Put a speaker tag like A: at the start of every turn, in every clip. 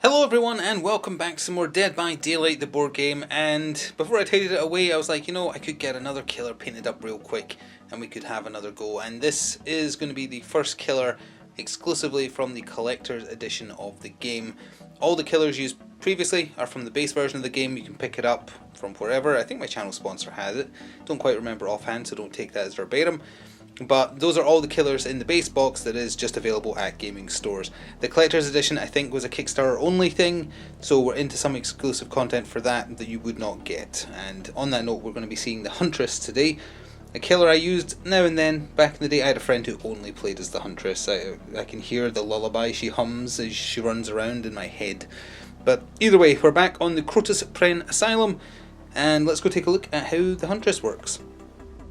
A: Hello everyone and welcome back to some more Dead by Daylight, the board game. And before I tidied it away, I was like, I could get another killer painted up real quick and we could have another go. And this is going to be the first killer exclusively from the collector's edition of the game. All the killers used previously are from the base version of the game. You can pick it up from wherever. I think my channel sponsor has it. Don't quite remember offhand, so don't take that as verbatim. But those are all the killers in the base box that is just available at gaming stores. The collector's edition I think was a Kickstarter only thing, so we're into some exclusive content for that you would not get. And on that note, we're going to be seeing the Huntress today. A killer I used now and then. Back in the day I had a friend who only played as the Huntress. I can hear the lullaby she hums as she runs around in my head. But either way, we're back on the Crotus Pren Asylum, and let's go take a look at how the Huntress works.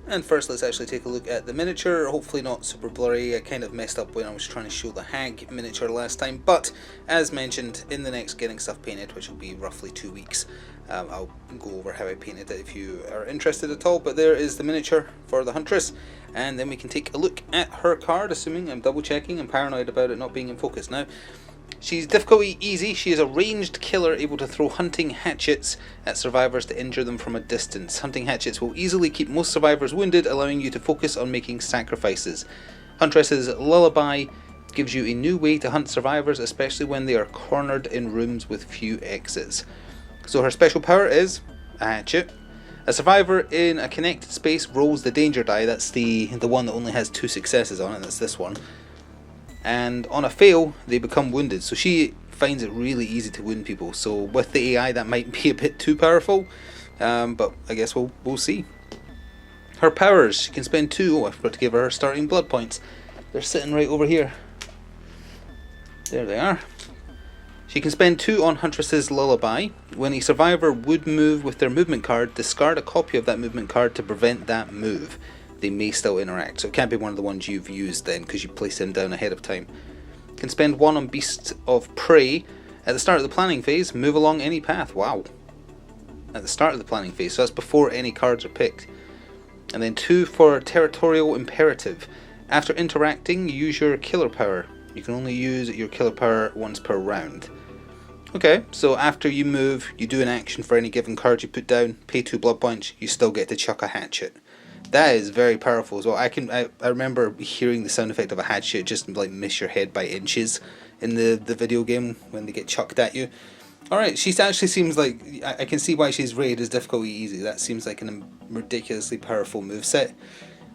A: And first let's actually take a look at the miniature, hopefully not super blurry. I kind of messed up when I was trying to show the Hag miniature last time, but as mentioned, in the next Getting Stuff Painted, which will be roughly 2 weeks, I'll go over how I painted it if you are interested at all. But there is the miniature for the Huntress, and then we can take a look at her card, assuming I'm double checking. I'm paranoid about it not being in focus now. She's difficulty easy. She is a ranged killer able to throw hunting hatchets at survivors to injure them from a distance. Hunting hatchets will easily keep most survivors wounded, allowing you to focus on making sacrifices. Huntress's lullaby gives you a new way to hunt survivors, especially when they are cornered in rooms with few exits. So her special power is a hatchet. A survivor in a connected space rolls the danger die. That's the one that only has 2 successes on it. That's this one. And on a fail, they become wounded. So she finds it really easy to wound people. So with the AI, that might be a bit too powerful, but I guess we'll see. Her powers: she can spend 2. Oh, I forgot to give her starting blood points. They're sitting right over here. There they are. She can spend 2 on Huntress's lullaby. When a survivor would move with their movement card, discard a copy of that movement card to prevent that move. They may still interact, so it can't be one of the ones you've used then, because you place them down ahead of time. Can spend 1 on Beast of Prey. At the start of the planning phase, move along any path. Wow. At the start of the planning phase, so that's before any cards are picked. And then 2 for Territorial Imperative. After interacting, use your killer power. You can only use your killer power once per round. Okay, so after you move, you do an action for any given card you put down, pay 2 blood points, you still get to chuck a hatchet. That is very powerful as well. I remember hearing the sound effect of a hatchet just like miss your head by inches in the video game when they get chucked at you. Alright, she actually seems like, I can see why she's rated as difficulty easy. That seems like a ridiculously powerful moveset.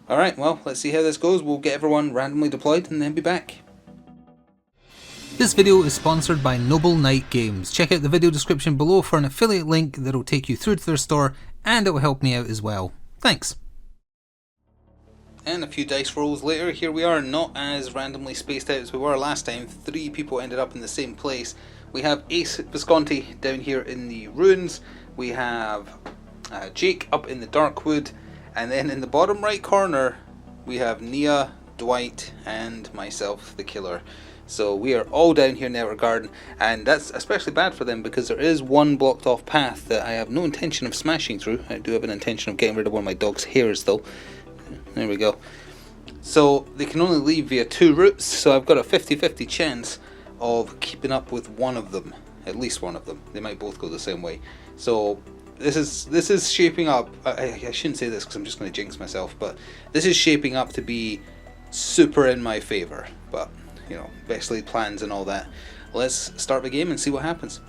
A: Alright, well, let's see how this goes. We'll get everyone randomly deployed and then be back. This video is sponsored by Noble Knight Games. Check out the video description below for an affiliate link that will take you through to their store, and it will help me out as well. Thanks. And a few dice rolls later, here we are, not as randomly spaced out as we were last time. 3 people ended up in the same place. We have Ace Visconti down here in the ruins. We have Jake up in the Darkwood. And then in the bottom right corner, we have Nia, Dwight, and myself, the killer. So we are all down here in the Outer Garden, and that's especially bad for them because there is one blocked off path that I have no intention of smashing through. I do have an intention of getting rid of one of my dog's hairs though. There we go. So they can only leave via 2 routes, so I've got a 50-50 chance of keeping up with one of them, at least one of them. They might both go the same way. So this is shaping up. I shouldn't say this because I'm just going to jinx myself, but this is shaping up to be super in my favor. But best laid plans and all that. Let's start the game and see what happens.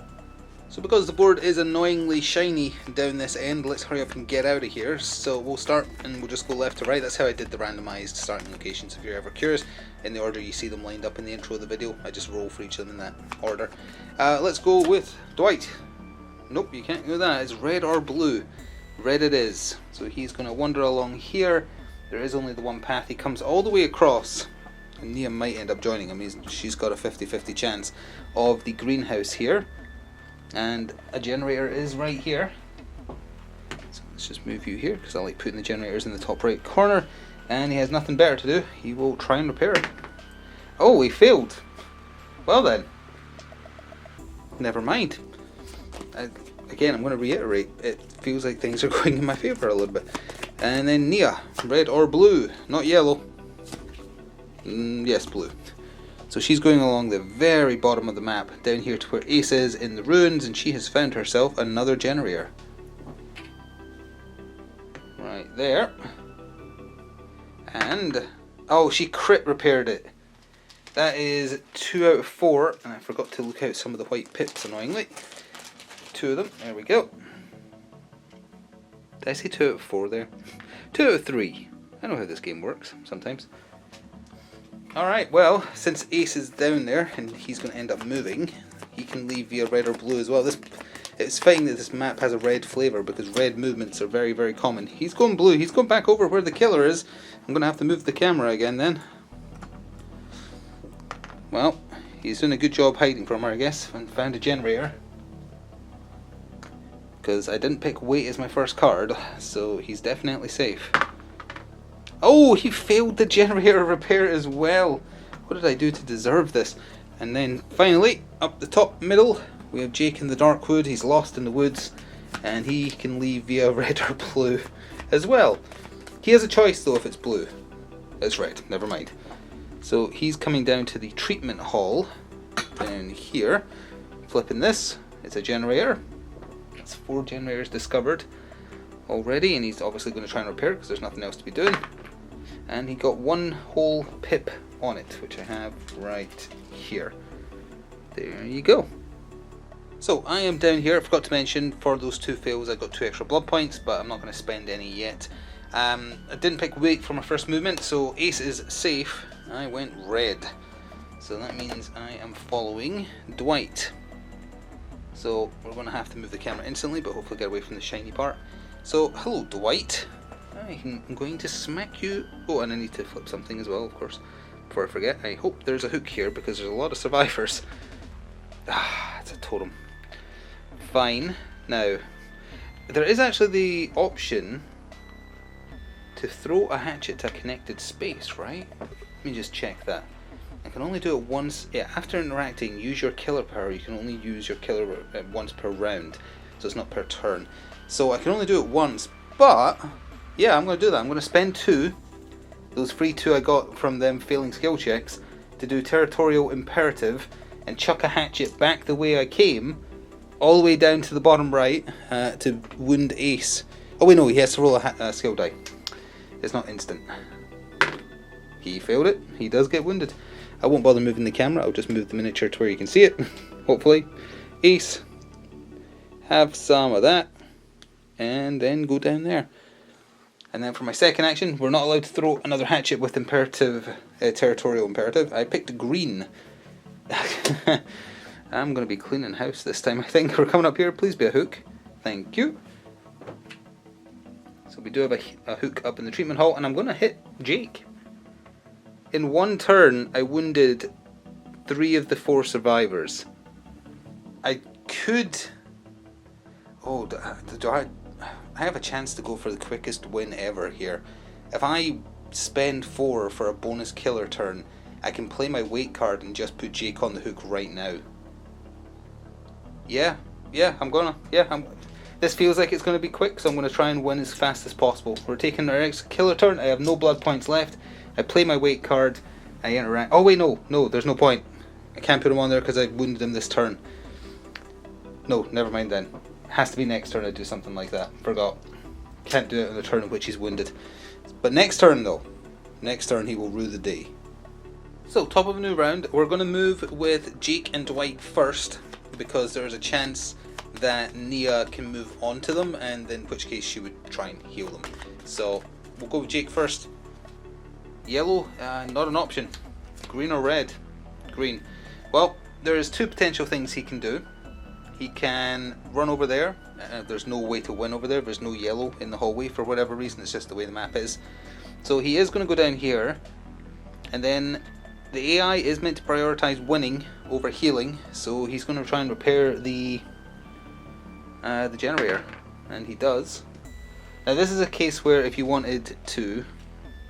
A: So because the board is annoyingly shiny down this end, let's hurry up and get out of here. So we'll start and we'll just go left to right. That's how I did the randomized starting locations, if you're ever curious. In the order you see them lined up in the intro of the video. I just roll for each of them in that order. Let's go with Dwight. Nope, you can't do that. It's red or blue. Red it is. So he's going to wander along here. There is only the one path. He comes all the way across. And Nia might end up joining him. She's got a 50-50 chance of the greenhouse here. And a generator is right here. So let's just move you here because I like putting the generators in the top right corner. And he has nothing better to do. He will try and repair it. Oh, he failed. Well then. Never mind. Again, I'm going to reiterate. It feels like things are going in my favour a little bit. And then Nia. Red or blue. Not yellow. Yes, blue. So So she's going along the very bottom of the map, down here to where Ace is in the ruins, and she has found herself another generator. Right there. And, oh, she crit repaired it. That is 2 out of 4, and I forgot to look out some of the white pips, annoyingly. 2 of them, there we go. Did I say 2 out of 4 there? 2 out of 3. I know how this game works, sometimes. Alright, well, since Ace is down there, and he's going to end up moving, he can leave via red or blue as well. It's fitting that this map has a red flavour, because red movements are very, very common. He's going blue, he's going back over where the killer is. I'm going to have to move the camera again then. Well, he's doing a good job hiding from her, I guess, and found a generator. Because I didn't pick wait as my first card, so he's definitely safe. Oh, he failed the generator repair as well. What did I do to deserve this? And then finally, up the top middle, we have Jake in the dark wood. He's lost in the woods, and he can leave via red or blue as well. He has a choice though if it's blue. It's red, never mind. So he's coming down to the treatment hall down here, flipping this. It's a generator. It's 4 generators discovered already, and he's obviously going to try and repair it because there's nothing else to be doing. And he got 1 whole pip on it, which I have right here. There you go. So I am down here. I forgot to mention, for those 2 fails I got 2 extra blood points, but I'm not going to spend any yet. I didn't pick wait for my first movement, so Ace is safe. I went red, so that means I am following Dwight. So we're going to have to move the camera instantly, but hopefully get away from the shiny part. So hello Dwight, I'm going to smack you. Oh, and I need to flip something as well, of course, before I forget. I hope there's a hook here because there's a lot of survivors. Ah, it's a totem. Fine. Now, there is actually the option to throw a hatchet to a connected space, right? Let me just check that. I can only do it once. Yeah, after interacting, use your killer power. You can only use your killer once per round, so it's not per turn. So I can only do it once, but yeah, I'm going to do that. I'm going to spend 2, those free 2 I got from them failing skill checks, to do territorial imperative and chuck a hatchet back the way I came, all the way down to the bottom right, to wound Ace. Oh wait, no, he has to roll a skill die. It's not instant. He failed it. He does get wounded. I won't bother moving the camera. I'll just move the miniature to where you can see it. Hopefully. Ace, have some of that, and then go down there. And then for my second action, we're not allowed to throw another hatchet with imperative, territorial imperative. I picked green. I'm going to be cleaning house this time, I think. We're coming up here. Please be a hook. Thank you. So we do have a hook up in the treatment hall, and I'm going to hit Jake. In 1 turn, I wounded 3 of the 4 survivors. I could... Oh, do I have a chance to go for the quickest win ever here. If I spend 4 for a bonus killer turn, I can play my wait card and just put Jake on the hook right now. This feels like it's going to be quick, so I'm going to try and win as fast as possible. We're taking our next killer turn. I have no blood points left. I play my wait card. I interact. Oh wait, no, there's no point. I can't put him on there because I wounded him this turn. No, never mind then. Has to be next turn I do something like that. Forgot. Can't do it on the turn in which he's wounded. But next turn though. Next turn he will rue the day. So, top of a new round. We're going to move with Jake and Dwight first, because there's a chance that Nia can move on to them, and in which case she would try and heal them. So we'll go with Jake first. Yellow, not an option. Green or red? Green. Well, there's 2 potential things he can do. He can run over there. There's no way to win over there. There's no yellow in the hallway for whatever reason. It's just the way the map is. So he is going to go down here, and then the AI is meant to prioritize winning over healing, so he's going to try and repair the generator, and he does. Now this is a case where if you wanted to,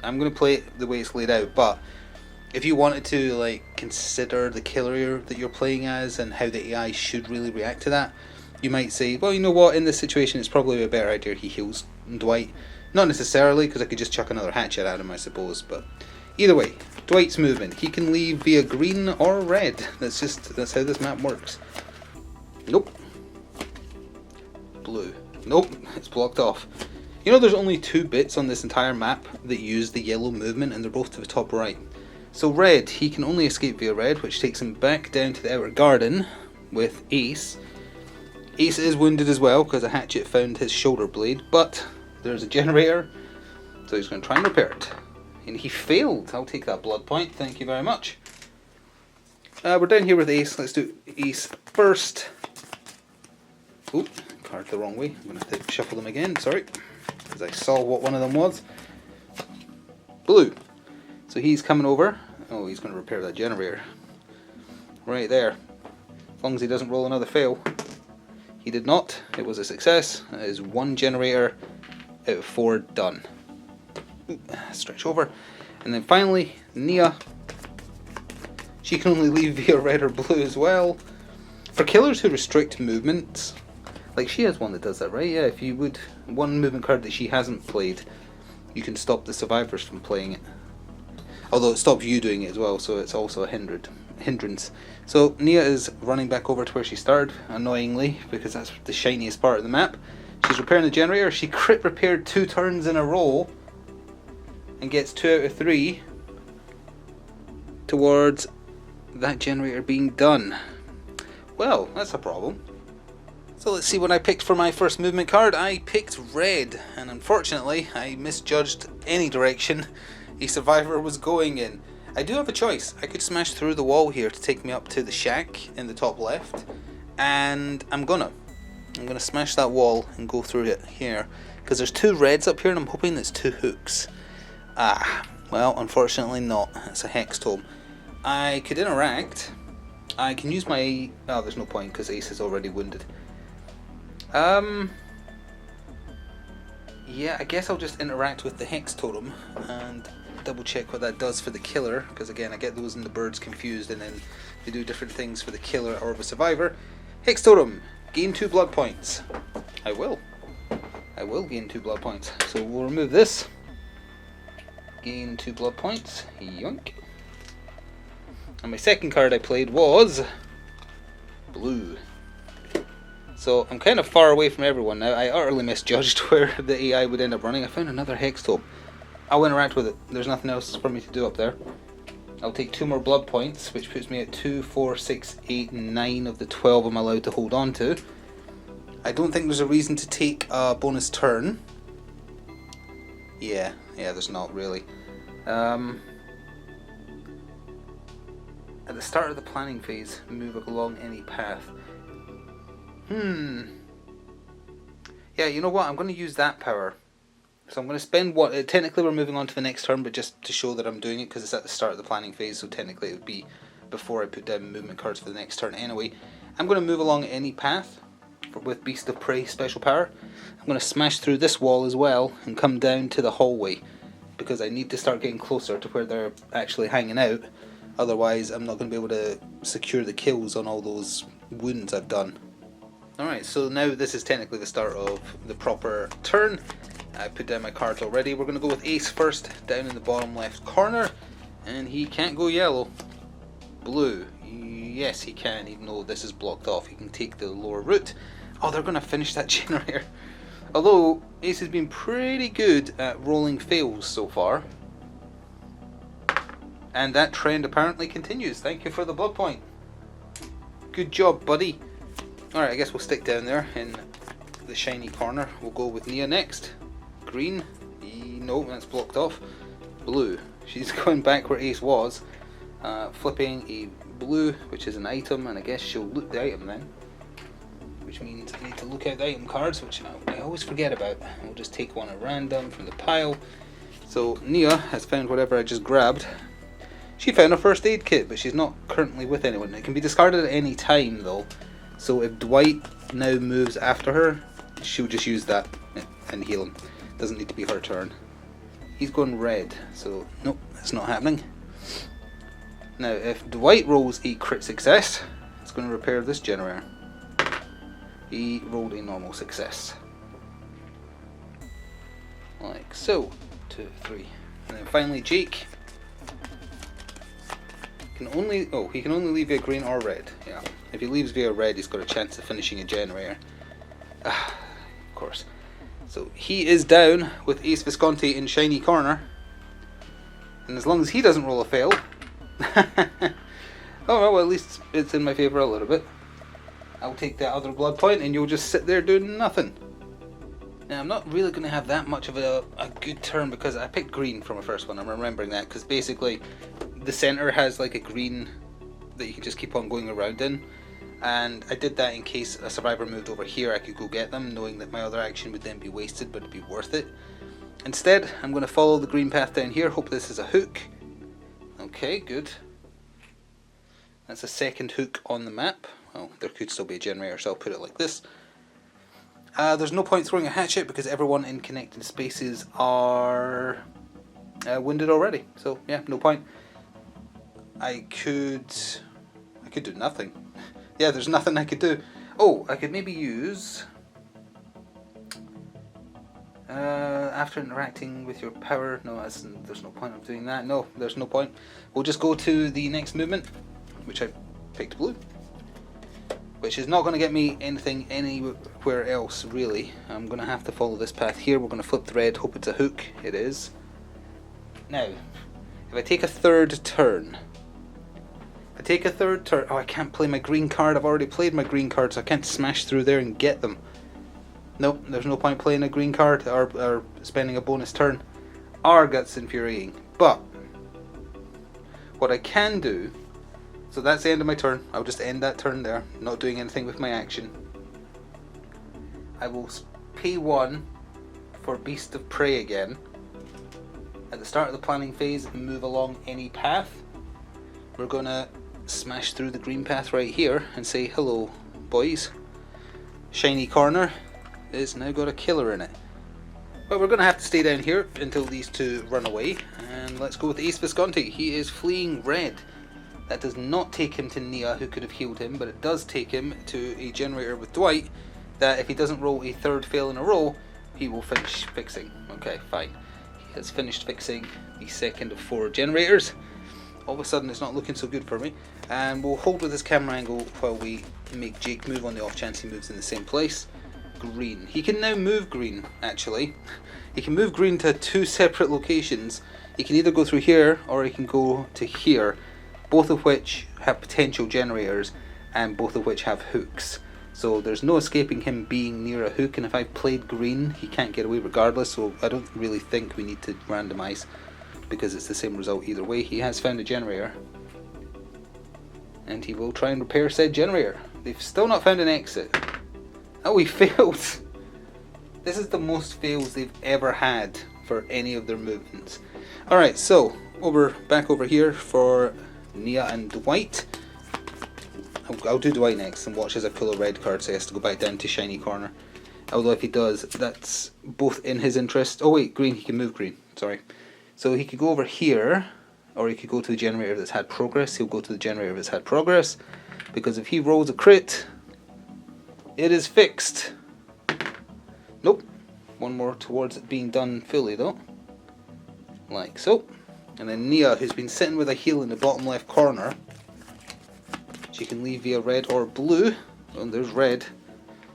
A: I'm going to play it the way it's laid out, but if you wanted to like consider the killer that you're playing as and how the AI should really react to that, you might say, well, you know what, in this situation it's probably a better idea he heals Dwight. Not necessarily, because I could just chuck another hatchet at him, I suppose, but either way, Dwight's movement. He can leave via green or red. That's how this map works. Nope. Blue. Nope, it's blocked off. You know there's only 2 bits on this entire map that use the yellow movement, and they're both to the top right. So red, he can only escape via red, which takes him back down to the outer garden with Ace. Ace is wounded as well because a hatchet found his shoulder blade, but there's a generator, so he's going to try and repair it. And he failed. I'll take that blood point, thank you very much. We're down here with Ace. Let's do Ace first. Oop, card the wrong way. I'm going to have to shuffle them again, sorry, because I saw what one of them was. Blue. So he's coming over. Oh, he's going to repair that generator. Right there. As long as he doesn't roll another fail. He did not. It was a success. That is 1 generator out of 4 done. Ooh, stretch over. And then finally, Nia. She can only leave via red or blue as well. For killers who restrict movements, like she has one that does that, right? Yeah, if you would, one movement card that she hasn't played, you can stop the survivors from playing it. Although it stops you doing it as well, so it's also a hindrance. So Nia is running back over to where she started, annoyingly, because that's the shiniest part of the map. She's repairing the generator. She crit repaired 2 turns in a row and gets 2 out of 3 towards that generator being done. Well, that's a problem. So let's see what I picked for my first movement card. I picked red, and unfortunately I misjudged any direction a survivor was going in. I do have a choice. I could smash through the wall here to take me up to the shack in the top left, and I'm gonna smash that wall and go through it here, because there's 2 reds up here and I'm hoping there's 2 hooks. Well, unfortunately not. It's a hex tome. I could interact. I can use my... oh, there's no point because Ace is already wounded. Yeah, I guess I'll just interact with the hex totem and double check what that does for the killer, because again I get those and the birds confused, and then they do different things for the killer or the survivor. Hex totem, gain 2 blood points. I will gain 2 blood points. So we'll remove this. Gain 2 blood points. Yoink. And my second card I played was blue. So I'm kind of far away from everyone now. I utterly misjudged where the AI would end up running. I found another hex tome. I'll interact with it. There's nothing else for me to do up there. I'll take 2 more blood points, which puts me at 2, 4, 6, 8, 9 of the 12 I'm allowed to hold on to. I don't think there's a reason to take a bonus turn. Yeah, there's not really. At the start of the planning phase, move along any path. Yeah, you know what? I'm going to use that power. So I'm going to spend what... technically we're moving on to the next turn, but just to show that I'm doing it, because it's at the start of the planning phase, so technically it would be before I put down movement cards for the next turn anyway. I'm going to move along any path with Beast of Prey special power. I'm going to smash through this wall as well and come down to the hallway, because I need to start getting closer to where they're actually hanging out. Otherwise I'm not going to be able to secure the kills on all those wounds I've done. Alright, so now this is technically the start of the proper turn. I put down my cards already. We're going to go with Ace first, down in the bottom left corner. And he can't go yellow. Blue. Yes, he can, even though this is blocked off. He can take the lower route. Oh, they're going to finish that generator. Although, Ace has been pretty good at rolling fails so far. And that trend apparently continues. Thank you for the blood point. Good job, buddy. Alright, I guess we'll stick down there in the shiny corner. We'll go with Nia next. Green. No, that's blocked off. Blue. She's going back where Ace was. Flipping a blue, which is an item, and I guess she'll loot the item then. Which means I need to look out the item cards, which I always forget about. We'll just take one at random from the pile. So Nia has found whatever I just grabbed. She found a first aid kit, but she's not currently with anyone. It can be discarded at any time though. So if Dwight now moves after her, she'll just use that and heal him. Doesn't need to be her turn. He's going red, so nope, that's not happening. Now if Dwight rolls a crit success, it's going to repair this generator. He rolled a normal success. Like so. 2, 3. And then finally Jake. He can only leave via green or red. Yeah. If he leaves via red, he's got a chance of finishing a generator. Of course. So he is down with Ace Visconti in shiny corner. And as long as he doesn't roll a fail... oh well, at least it's in my favour a little bit. I'll take that other blood point and you'll just sit there doing nothing. Now I'm not really going to have that much of a good turn because I picked green for my first one. I'm remembering that because basically the centre has like a green that you can just keep on going around in. And I did that in case a survivor moved over here, I could go get them, knowing that my other action would then be wasted, but it'd be worth it. Instead, I'm going to follow the green path down here, hope this is a hook. Okay, good. That's a second hook on the map. Well, there could still be a generator, so I'll put it like this. There's no point throwing a hatchet because everyone in connected spaces are wounded already. So yeah, no point. I could do nothing. Yeah, there's nothing I could do. Oh, I could maybe use... after interacting with your power... No, there's no point of doing that. No, there's no point. We'll just go to the next movement, which I picked blue. Which is not going to get me anything anywhere else, really. I'm going to have to follow this path here. We're going to flip the red, hope it's a hook. It is. Now, if I take a third turn... Oh, I can't play my green card. I've already played my green card, so I can't smash through there and get them. Nope, there's no point playing a green card or spending a bonus turn. That's infuriating. But, what I can do... So that's the end of my turn. I'll just end that turn there, not doing anything with my action. I will pay 1 for Beast of Prey again. At the start of the planning phase, move along any path. We're going to smash through the green path right here and say hello, boys. Shiny corner is now got a killer in it. But we're going to have to stay down here until these two run away. And let's go with Ace Visconti. He is fleeing red. That does not take him to Nia, who could have healed him, but it does take him to a generator with Dwight, that if he doesn't roll a third fail in a row, he will finish fixing. Okay, fine. He has finished fixing the second of 4 generators. All of a sudden it's not looking so good for me. And we'll hold with this camera angle while we make Jake move on the off chance he moves in the same place. Green. He can now move green, actually. He can move green to 2 separate locations. He can either go through here, or he can go to here. Both of which have potential generators and both of which have hooks. So there's no escaping him being near a hook, and if I played green he can't get away regardless, so I don't really think we need to randomise because it's the same result either way. He has found a generator and he will try and repair said generator. They've still not found an exit. Oh, he failed! This is the most fails they've ever had for any of their movements. Alright, so back over here for Nia and Dwight. I'll do Dwight next and watch as I pull a red card, so he has to go back down to shiny corner. Although if he does, that's both in his interest. Oh wait, green, he can move green, sorry. So he could go over here, or he could go to the generator that's had progress. He'll go to the generator that's had progress, because if he rolls a crit, it is fixed. Nope. One more towards it being done fully though. Like so. And then Nia, who's been sitting with a heal in the bottom left corner, she can leave via red or blue. Oh, there's red.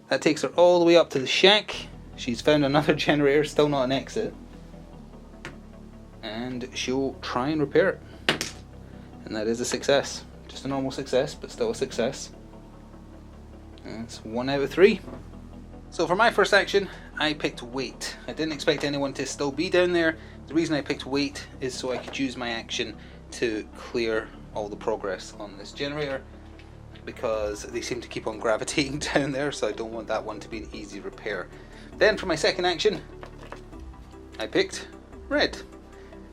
A: That takes her all the way up to the shack. She's found another generator, still not an exit. And she'll try and repair it. And that is a success. Just a normal success, but still a success. And it's 1 out of 3. So for my first action, I picked wait. I didn't expect anyone to still be down there. The reason I picked wait is so I could use my action to clear all the progress on this generator, because they seem to keep on gravitating down there, so I don't want that one to be an easy repair. Then for my second action, I picked red.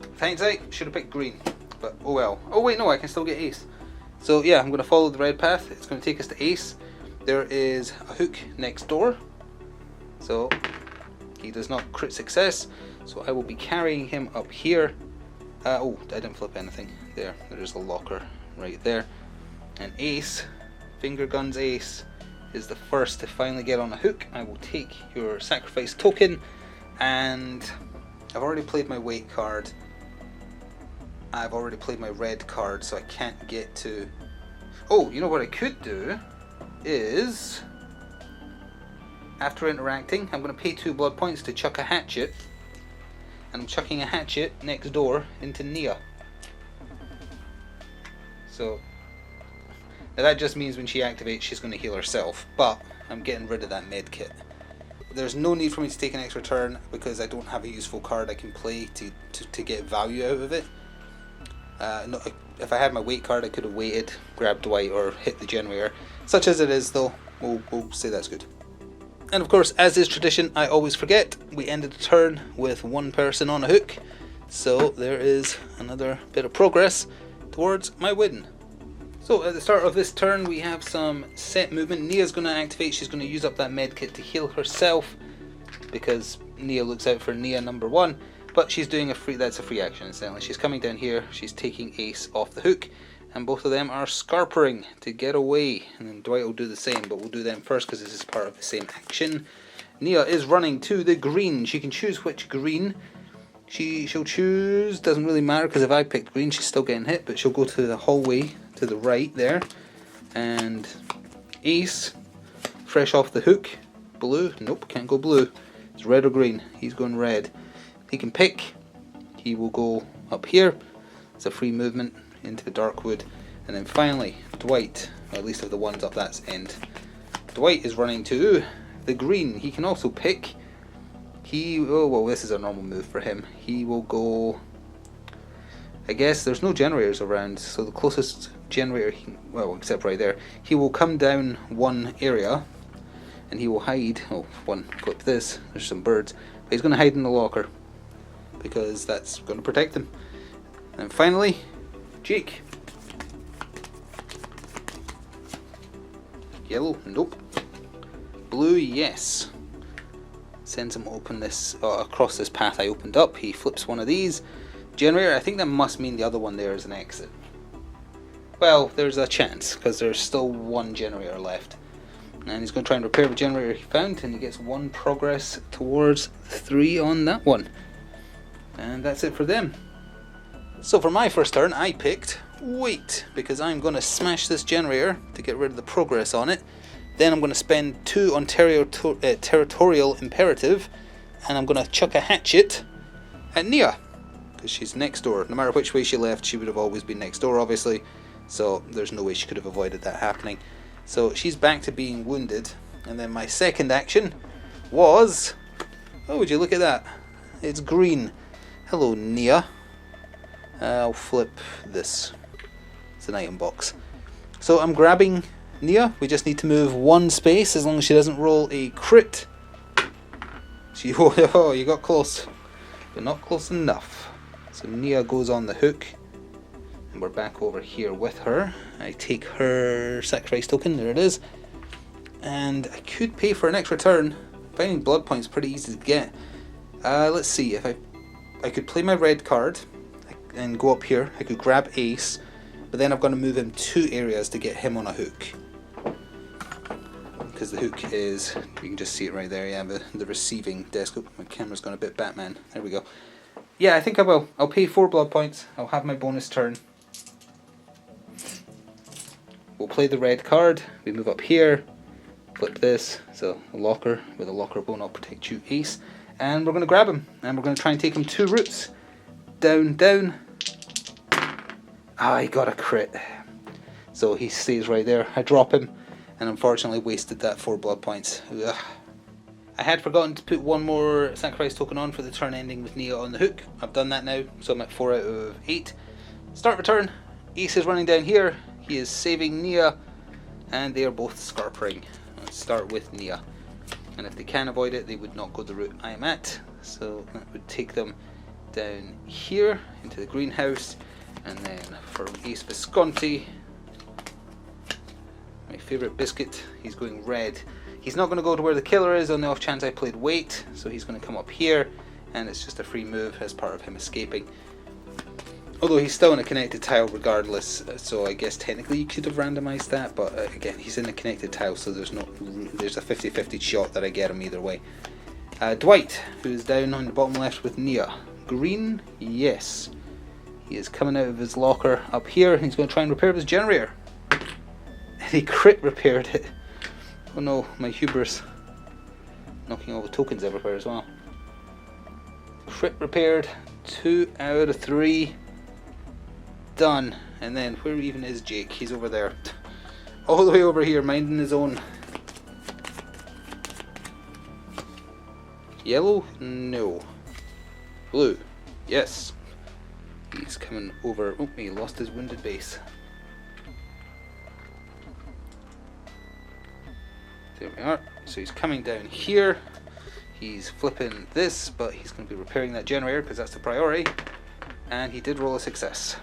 A: With hindsight, should have picked green, but oh well. Oh wait, no, I can still get ace. So yeah, I'm going to follow the red path. It's going to take us to ace. There is a hook next door, so he does not crit success, so I will be carrying him up here. Oh, I didn't flip anything. There is the locker right there. And ace, finger guns ace, is the first to finally get on a hook. I will take your sacrifice token, and I've already played my wait card. I've already played my red card, so I can't get to... Oh, you know what I could do is, after interacting, I'm going to pay 2 blood points to chuck a hatchet, and I'm chucking a hatchet next door into Nia. So now that just means when she activates she's going to heal herself, but I'm getting rid of that med kit. There's no need for me to take an extra turn because I don't have a useful card I can play to get value out of it. No, if I had my wait card I could have waited, grabbed Dwight or hit the generator. Such as it is though, we'll say that's good. And of course, as is tradition, I always forget, we ended the turn with one person on a hook. So there is another bit of progress towards my win. So at the start of this turn we have some set movement. Nia's going to activate, she's going to use up that med kit to heal herself because Nia looks out for Nia number 1, but she's doing that's a free action incidentally. She's coming down here, she's taking Ace off the hook, and both of them are scarpering to get away, and then Dwight will do the same, but we'll do them first because this is part of the same action. Nia is running to the green. She can choose which green she'll choose, doesn't really matter because if I picked green she's still getting hit, but she'll go to the hallway to the right there, and Ace, fresh off the hook, blue, nope, can't go blue, it's red or green, he's going red. He can pick, he will go up here, it's a free movement into the dark wood, and then finally Dwight, or at least of the ones up that end, Dwight is running to the green. He can also pick. Oh well, this is a normal move for him. He will go, I guess there's no generators around, so the closest generator, well except right there, he will come down one area and he will hide, flip this, there's some birds, but he's going to hide in the locker because that's going to protect him. And finally, Jake. Yellow, nope. Blue, yes. Sends him open this across this path I opened up. He flips one of these. Generator, I think that must mean the other one there is an exit. Well, there's a chance because there's still one generator left. And he's going to try and repair the generator he found, and he gets 1 progress towards 3 on that one. And that's it for them. So for my first turn I picked wait, because I'm going to smash this generator to get rid of the progress on it. Then I'm going to spend 2 on territorial imperative, and I'm going to chuck a hatchet at Nia because she's next door. No matter which way she left, she would have always been next door obviously, so there's no way she could have avoided that happening. So she's back to being wounded. And then my second action was, oh would you look at that, it's green. Hello Nia. I'll flip this, it's an item box. So I'm grabbing Nia, we just need to move 1 space as long as she doesn't roll a crit. Oh, you got close, but not close enough. So Nia goes on the hook, and we're back over here with her. I take her sacrifice token, there it is, and I could pay for an extra turn. Finding blood points is pretty easy to get. Let's see, if I could play my red card and go up here, I could grab Ace, but then I've got to move him 2 areas to get him on a hook. Because the hook is, you can just see it right there, yeah, the receiving desk. Oh, my camera's gone a bit Batman, there we go. Yeah, I think I will. I'll pay 4 blood points, I'll have my bonus turn. We'll play the red card, we move up here, flip this, so a locker, with a locker bone I'll protect you Ace, and we're going to grab him, and we're going to try and take him 2 routes. Down, down. I got a crit. So he stays right there. I drop him, and unfortunately wasted that 4 blood points. Ugh. I had forgotten to put 1 more sacrifice token on for the turn ending with Nia on the hook. I've done that now, so I'm at 4 out of 8. Start of turn. Ace is running down here. He is saving Nia, and they are both scarpering. Let's start with Nia. And if they can avoid it, they would not go the route I am at. So that would take them down here into the greenhouse, and then for Ace Visconti, my favourite biscuit, he's going red. He's not going to go to where the killer is on the off chance I played wait, so he's going to come up here, and it's just a free move as part of him escaping. Although he's still in a connected tile regardless, so I guess technically you could have randomised that, but again, he's in a connected tile, so there's a 50-50 shot that I get him either way. Dwight, who is down on the bottom left with Nia. Green, yes. He is coming out of his locker up here, and he's going to try and repair his generator. And he crit repaired it. Oh no, my hubris. Knocking all the tokens everywhere as well. Crit repaired. 2 out of 3. Done. And then, where even is Jake? He's over there. All the way over here, minding his own. Yellow? No. Blue? Yes. He's coming over. Oh, he lost his wounded base. There we are. So he's coming down here. He's flipping this, but he's going to be repairing that generator because that's the priority. And he did roll a success.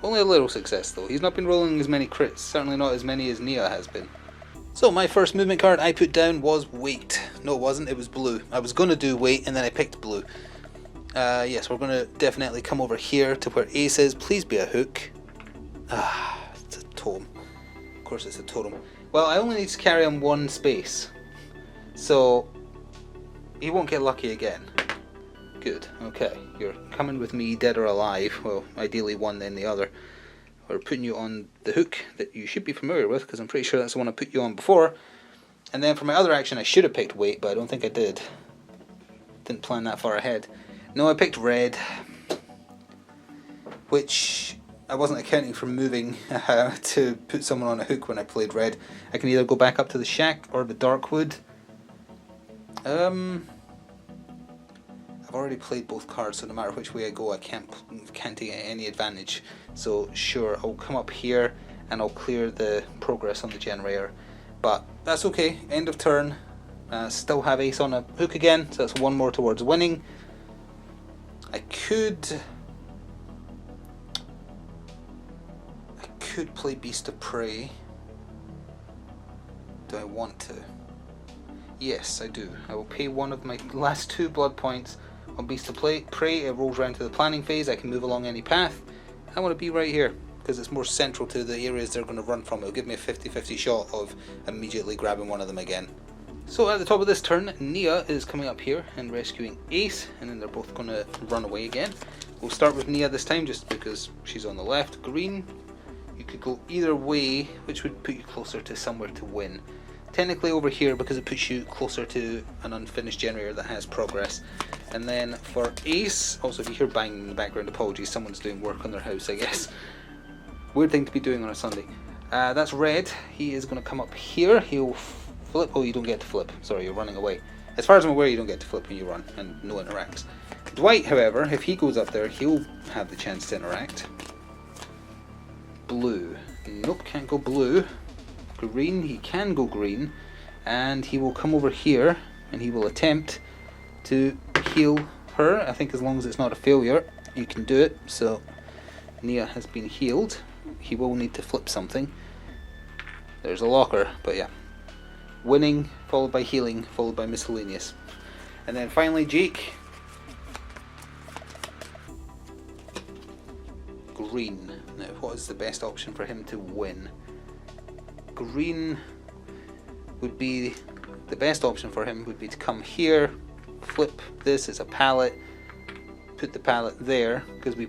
A: Only a little success though. He's not been rolling as many crits. Certainly not as many as Nia has been. So my first movement card I put down was weight. No, it wasn't. It was blue. I was going to do weight and then I picked blue. Yes, we're going to definitely come over here to where Ace is. Please be a hook. Ah, it's a totem. Of course it's a totem. Well, I only need to carry on one space. So, he won't get lucky again. Good, okay. You're coming with me, dead or alive. Well, ideally one then the other. We're putting you on the hook that you should be familiar with, because I'm pretty sure that's the one I put you on before. And then for my other action I should have picked weight, but I don't think I did. Didn't plan that far ahead. No, I picked red, which I wasn't accounting for moving to put someone on a hook when I played red. I can either go back up to the shack or the Darkwood. I've already played both cards, so no matter which way I go I can't take any advantage. So sure, I'll come up here and I'll clear the progress on the generator. But that's okay, end of turn. Still have Ace on a hook again, so that's one more towards winning. I could play Beast of Prey. Do I want to? Yes, I do. I will pay one of my last 2 blood points on Beast of Prey. It rolls around to the planning phase. I can move along any path. I want to be right here because it's more central to the areas they're going to run from. It'll give me a 50-50 shot of immediately grabbing one of them again. So at the top of this turn, Nia is coming up here and rescuing Ace, and then they're both going to run away again. We'll start with Nia this time just because she's on the left. Green, you could go either way, which would put you closer to somewhere to win. Technically over here because it puts you closer to an unfinished generator that has progress. And then for Ace, also if you hear banging in the background, apologies, someone's doing work on their house I guess. Weird thing to be doing on a Sunday. That's red. He is going to come up here. He'll flip. Oh, you don't get to flip. Sorry, you're running away. As far as I'm aware, you don't get to flip when you run, and no interacts. Dwight, however, if he goes up there, he'll have the chance to interact. Blue. Nope, can't go blue. Green, he can go green, and he will come over here and he will attempt to heal her. I think as long as it's not a failure, you can do it. So Nia has been healed. He will need to flip something. There's a locker, but yeah. Winning, followed by healing, followed by miscellaneous. And then finally Jake. Green. Now, what is the best option for him to win? Green would be the best option for him would be to come here, flip this as a pallet, put the pallet there, because we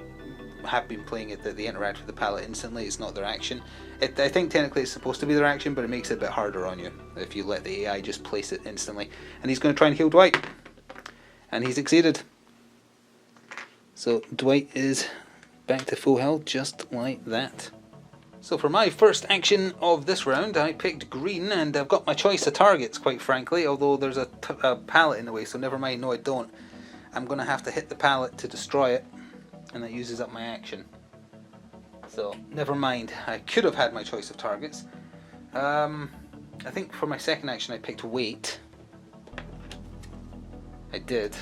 A: have been playing it that they interact with the pallet instantly. It's not their action. I think technically it's supposed to be their action, but it makes it a bit harder on you if you let the AI just place it instantly. And he's going to try and heal Dwight, and he succeeded. So Dwight is back to full health just like that. So for my first action of this round, I picked green, and I've got my choice of targets, quite frankly, although there's a pallet in the way, so never mind, no I don't. I'm going to have to hit the pallet to destroy it, and that uses up my action. So, never mind, I could have had my choice of targets. I think for my second action I picked weight. I did.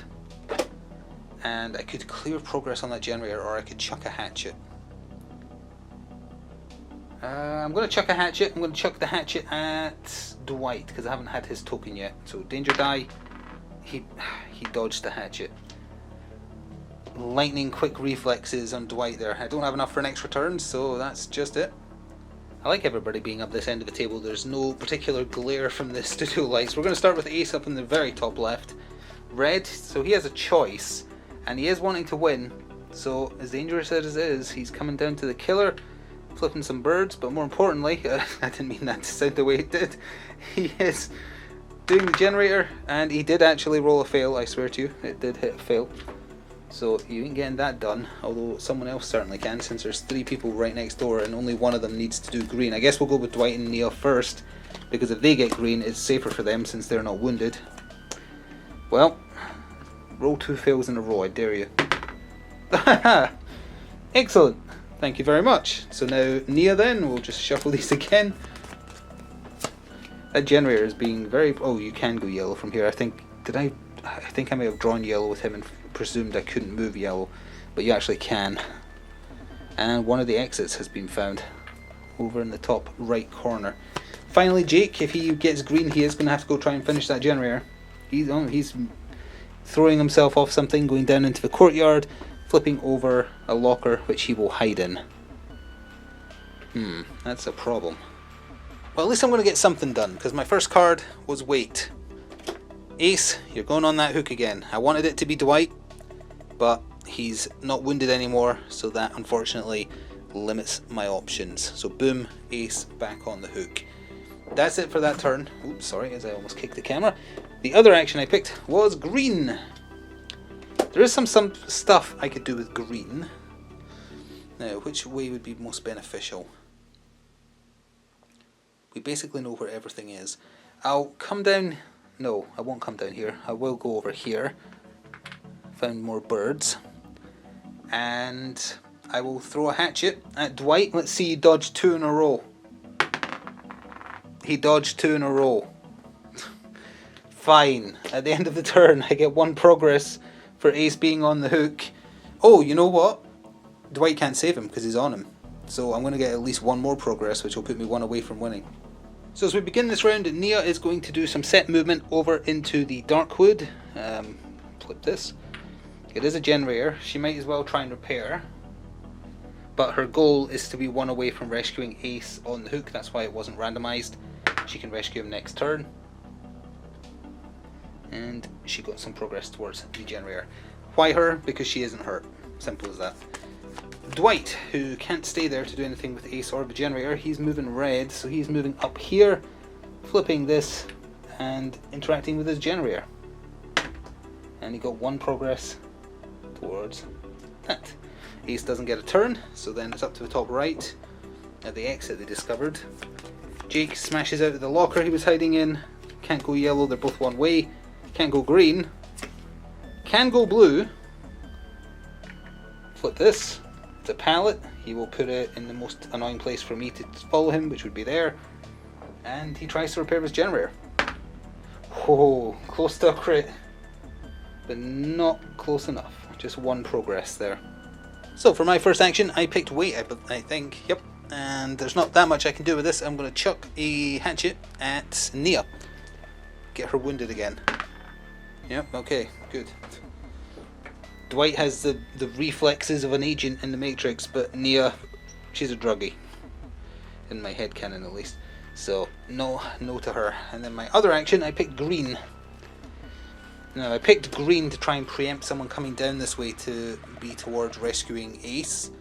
A: And I could clear progress on that generator, or I could chuck a hatchet. I'm going to chuck a hatchet. I'm going to chuck the hatchet at Dwight because I haven't had his token yet. So danger die. He dodged the hatchet. Lightning quick reflexes on Dwight there. I don't have enough for an extra turn, so that's just it. I like everybody being up this end of the table. There's no particular glare from the studio lights. We're going to start with Ace up in the very top left. Red, so he has a choice, and he is wanting to win. So as dangerous as it is, he's coming down to the killer, flipping some birds, but more importantly, I didn't mean that to sound the way it did, he is doing the generator, and he did actually roll a fail, I swear to you, it did hit a fail. So you ain't getting that done, although someone else certainly can, since there's 3 people right next door and only one of them needs to do green. I guess we'll go with Dwight and Nia first, because if they get green, it's safer for them since they're not wounded. Well, roll 2 fails in a row, I dare you. Excellent, thank you very much. So now Nia then, we'll just shuffle these again. That generator is being very... Oh, you can go yellow from here. I think I may have drawn yellow with him and presumed I couldn't move yellow, but you actually can. And one of the exits has been found over in the top right corner. Finally, Jake, if he gets green, he is going to have to go try and finish that generator. He's throwing himself off something, going down into the courtyard, flipping over a locker which he will hide in. That's a problem. Well, at least I'm going to get something done, because my first card was wait. Ace, you're going on that hook again. I wanted it to be Dwight, but he's not wounded anymore, so that unfortunately limits my options. So boom, Ace back on the hook. That's it for that turn. Oops, sorry, as I almost kicked the camera. The other action I picked was green. There is some stuff I could do with green. Now, which way would be most beneficial? We basically know where everything is. I'll come down... No, I won't come down here. I will go over here. Found more birds. And I will throw a hatchet at Dwight. Let's see, he dodged 2 in a row. He dodged 2 in a row. Fine. At the end of the turn, I get 1 progress for Ace being on the hook. Oh, you know what? Dwight can't save him because he's on him. So I'm going to get at least 1 more progress, which will put me 1 away from winning. So as we begin this round, Nia is going to do some set movement over into the Darkwood. Flip this. It is a generator. She might as well try and repair. But her goal is to be 1 away from rescuing Ace on the hook. That's why it wasn't randomized. She can rescue him next turn. And she got some progress towards the generator. Why her? Because she isn't hurt. Simple as that. Dwight, who can't stay there to do anything with Ace or the generator, he's moving red, so he's moving up here, flipping this, and interacting with his generator. And he got 1 progress towards that. Ace doesn't get a turn, so then it's up to the top right. At the exit they discovered. Jake smashes out of the locker he was hiding in. Can't go yellow, they're both one way. Can't go green. Can go blue. Flip this. It's a pallet. He will put it in the most annoying place for me to follow him, which would be there. And he tries to repair his generator. Whoa, close to a crit. But not close enough. Just 1 progress there. So for my first action, I picked wait, I think. Yep. And there's not that much I can do with this. I'm going to chuck a hatchet at Nia. Get her wounded again. Yep, okay, good. Dwight has the reflexes of an agent in the Matrix, but Nia, she's a druggie. In my headcanon at least. So, no to her. And then my other action, I picked green. Now, I picked green to try and preempt someone coming down this way to be towards rescuing Ace.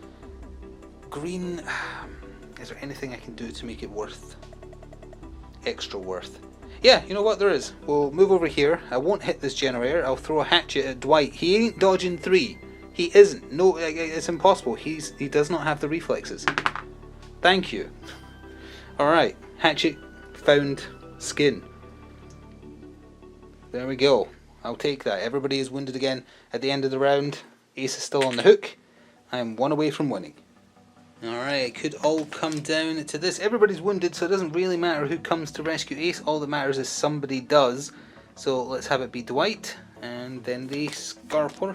A: Green, is there anything I can do to make it extra worth? Yeah, you know what, there is. We'll move over here. I won't hit this generator. I'll throw a hatchet at Dwight. He ain't dodging 3. He isn't. No, it's impossible. He does not have the reflexes. Thank you. Alright, hatchet found skin. There we go. I'll take that. Everybody is wounded again at the end of the round. Ace is still on the hook. I am 1 away from winning. Alright, it could all come down to this. Everybody's wounded, so it doesn't really matter who comes to rescue Ace. All that matters is somebody does. So let's have it be Dwight, and then the Scarper.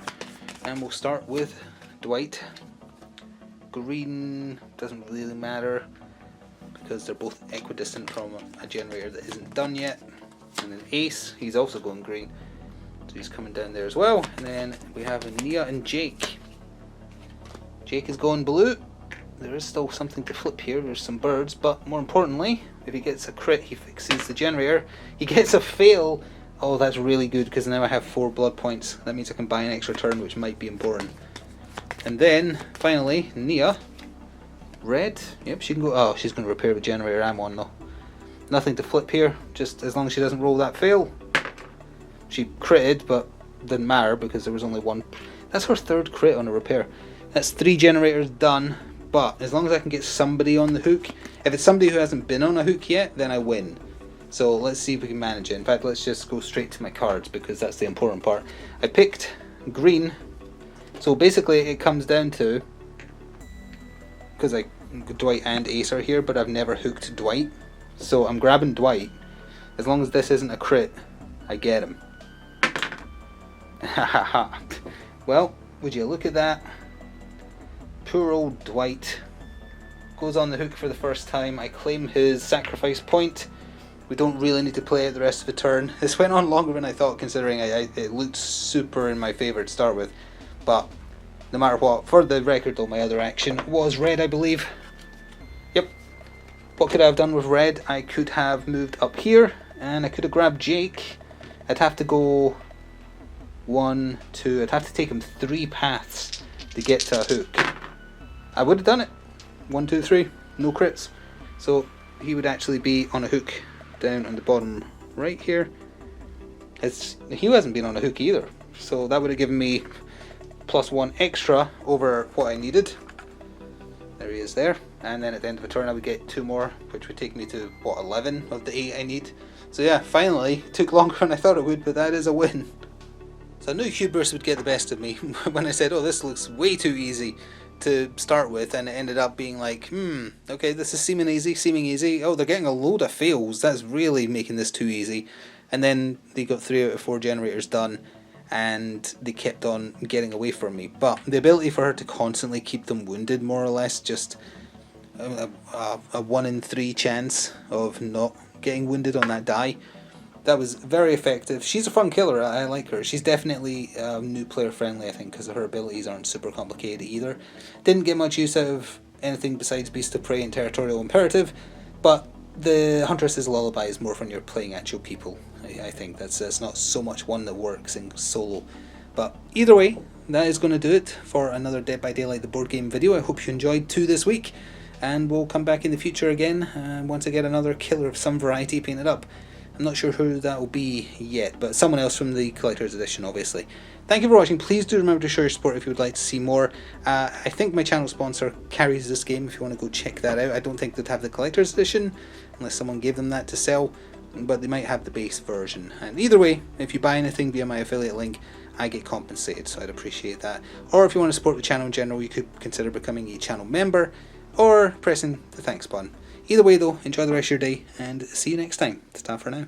A: And we'll start with Dwight. Green doesn't really matter, because they're both equidistant from a generator that isn't done yet. And then Ace, he's also going green. So he's coming down there as well. And then we have Nia and Jake. Jake is going blue. There is still something to flip here. There's some birds, but more importantly, if he gets a crit, he fixes the generator. He gets a fail. Oh, that's really good, because now I have 4 blood points. That means I can buy an extra turn, which might be important. And then, finally, Nia. Red. Yep, she can go. Oh, she's going to repair the generator I'm on though. Nothing to flip here, just as long as she doesn't roll that fail. She critted, but didn't matter because there was only one. That's her third crit on a repair. That's 3 generators done, but as long as I can get somebody on the hook. If it's somebody who hasn't been on a hook yet, then I win. So let's see if we can manage it. In fact, let's just go straight to my cards because that's the important part. I picked green. So basically it comes down to, because Dwight and Ace are here, but I've never hooked Dwight. So I'm grabbing Dwight. As long as this isn't a crit, I get him. Well, would you look at that? Poor old Dwight goes on the hook for the first time. I claim his sacrifice point. We don't really need to play it the rest of the turn. This went on longer than I thought, considering it looked super in my favour to start with. But no matter what, for the record though, my other action was red, I believe. Yep. What could I have done with red? I could have moved up here, and I could have grabbed Jake. I'd have to go 1, 2, I'd have to take him 3 paths to get to a hook. I would have done it. 1, 2, 3, no crits. So he would actually be on a hook down on the bottom right here. He hasn't been on a hook either. So that would have given me +1 extra over what I needed. There he is there. And then at the end of the turn I would get 2 more, which would take me to, what, 11 of the 8 I need. So yeah, finally, it took longer than I thought it would, but that is a win. So I knew hubris would get the best of me when I said, oh, this looks way too easy to start with, and it ended up being like, okay, this is seeming easy. Oh, they're getting a load of fails. That's really making this too easy. And then they got 3 out of 4 generators done, and they kept on getting away from me. But the ability for her to constantly keep them wounded, more or less, just a 1 in 3 chance of not getting wounded on that die. That was very effective. She's a fun killer. I like her. She's definitely new player friendly, I think, because her abilities aren't super complicated either. Didn't get much use out of anything besides Beast of Prey and Territorial Imperative, but the Huntress's Lullaby is more when you're playing actual people. I think that's not so much one that works in solo. But either way, that is going to do it for another Dead by Daylight the board game video. I hope you enjoyed 2 this week, and we'll come back in the future again once I get another killer of some variety painted up. I'm not sure who that will be yet, but someone else from the Collector's Edition, obviously. Thank you for watching. Please do remember to show your support if you would like to see more. I think my channel sponsor carries this game if you want to go check that out. I don't think they'd have the Collector's Edition, unless someone gave them that to sell, but they might have the base version. And either way, if you buy anything via my affiliate link, I get compensated, so I'd appreciate that. Or if you want to support the channel in general, you could consider becoming a channel member, or pressing the thanks button. Either way though, enjoy the rest of your day, and see you next time. Ta-ta for now.